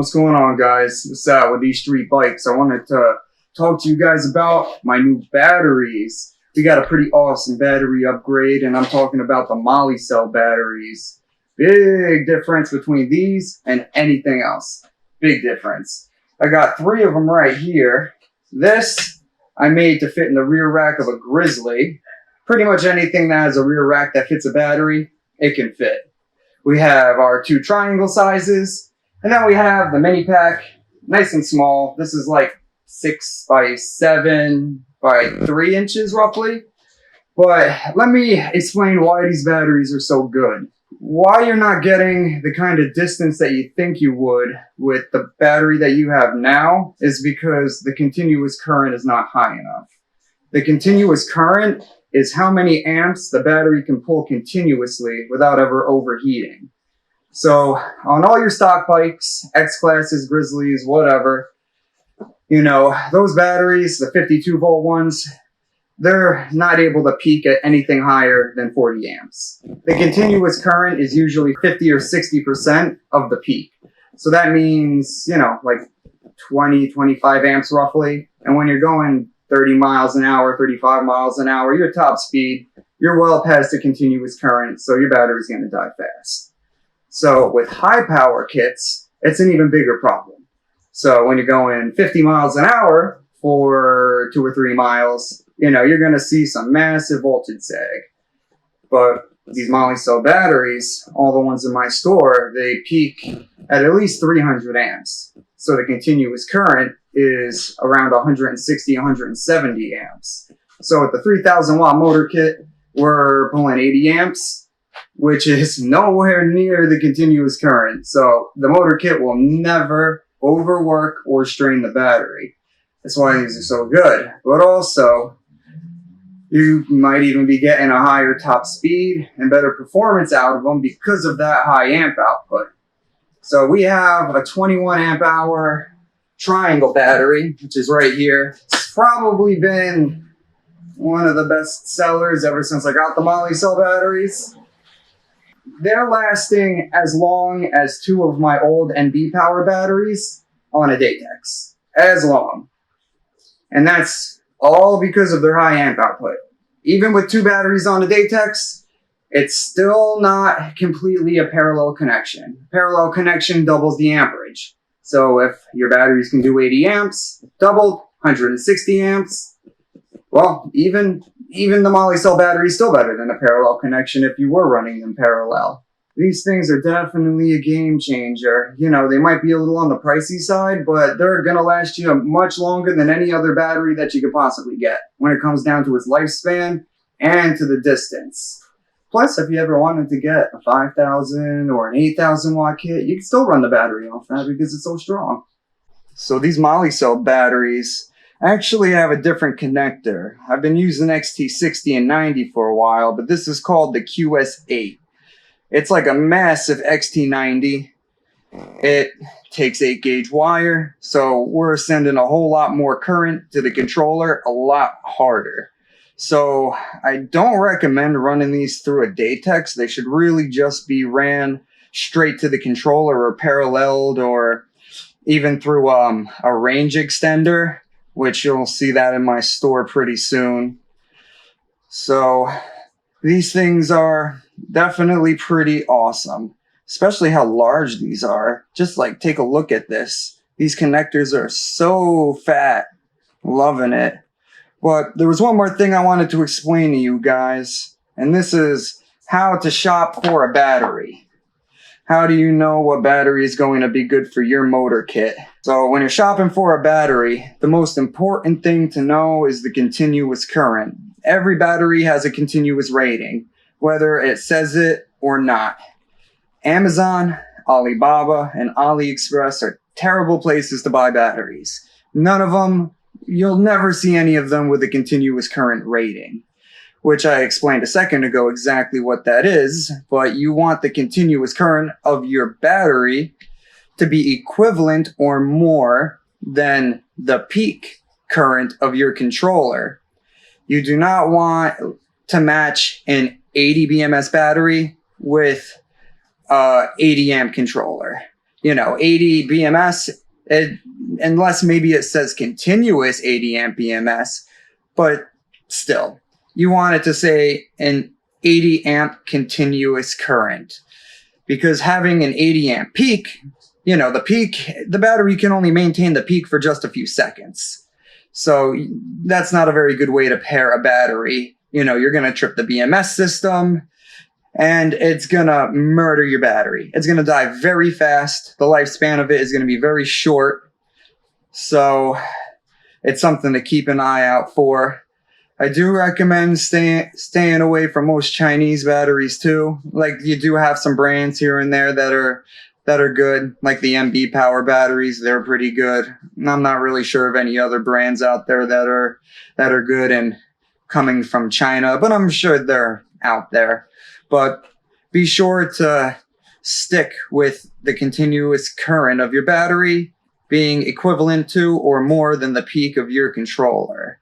What's going on, guys? What's up with these street bikes? I wanted to talk to you guys about my new batteries. We got a pretty awesome battery upgrade, and I'm talking about the Molicel batteries. Big difference between these and anything else. Big difference. I got 3 of them right here. This I made to fit in the rear rack of a Grizzly. Pretty much anything that has a rear rack that fits a battery, it can fit. We have our 2 triangle sizes, and then we have the mini pack, nice and small. This is like 6 by 7 by 3 inches roughly. But let me explain why these batteries are so good. Why you're not getting the kind of distance that you think you would with the battery that you have now is because the continuous current is not high enough. The continuous current is how many amps the battery can pull continuously without ever overheating. So on all your stock bikes, X-Classes, Grizzlies, whatever, you know, those batteries, the 52 volt ones, they're not able to peak at anything higher than 40 amps. The continuous current is usually 50 or 60% of the peak. So that means, you know, like 20, 25 amps roughly. And when you're going 30 miles an hour, 35 miles an hour, your top speed, you're well past the continuous current, so your battery's going to die fast. So with high power kits, it's an even bigger problem. So when you're going 50 miles an hour for 2 or 3 miles, you know, you're going to see some massive voltage sag. But these Molicel batteries, all the ones in my store, they peak at least 300 amps. So the continuous current is around 160, 170 amps. So with the 3000 watt motor kit, we're pulling 80 amps, which is nowhere near the continuous current. So the motor kit will never overwork or strain the battery. That's why these are so good. But also, you might even be getting a higher top speed and better performance out of them because of that high amp output. So we have a 21 amp hour triangle battery, which is right here. It's probably been one of the best sellers ever since I got the Molicel batteries. They're lasting as long as 2 of my old NB power batteries on a Datex. As long. And that's all because of their high amp output. Even with 2 batteries on a Datex, it's still not completely a parallel connection. Parallel connection doubles the amperage. So if your batteries can do 80 amps, doubled, 160 amps, well, even the Molicel battery is still better than a parallel connection if you were running them parallel. These things are definitely a game changer. You know, they might be a little on the pricey side, but they're going to last you much longer than any other battery that you could possibly get when it comes down to its lifespan and to the distance. Plus, if you ever wanted to get a 5,000 or an 8,000 watt kit, you can still run the battery off that because it's so strong. So these Molicel batteries actually have a different connector. I've been using XT60 and 90 for a while, but this is called the QS8. It's like a massive XT90. It takes 8 gauge wire, so we're sending a whole lot more current to the controller a lot harder. So I don't recommend running these through a Datex. They should really just be ran straight to the controller or paralleled or even through a range extender, which you'll see that in my store pretty soon. So these things are definitely pretty awesome, especially how large these are. Just like take a look at this. These connectors are so fat. Loving it. But there was one more thing I wanted to explain to you guys, and this is how to shop for a battery. How do you know what battery is going to be good for your motor kit? So when you're shopping for a battery, the most important thing to know is the continuous current. Every battery has a continuous rating, whether it says it or not. Amazon, Alibaba, and AliExpress are terrible places to buy batteries. None of them, you'll never see any of them with a continuous current rating, which I explained a second ago exactly what that is, but you want the continuous current of your battery to be equivalent or more than the peak current of your controller. You do not want to match an 80 BMS battery with a 80 amp controller. 80 BMS, unless maybe it says continuous 80 amp BMS, but still, you want it to say an 80 amp continuous current, because having an 80 amp peak, the battery can only maintain the peak for just a few seconds. So that's not a very good way to pair a battery. You're going to trip the BMS system, and it's going to murder your battery. It's going to die very fast. The lifespan of it is going to be very short. So it's something to keep an eye out for. I do recommend staying away from most Chinese batteries too. Like, you do have some brands here and there that are good, like the MB Power batteries. They're pretty good. I'm not really sure of any other brands out there that are good and coming from China, but I'm sure they're out there. But be sure to stick with the continuous current of your battery being equivalent to or more than the peak of your controller.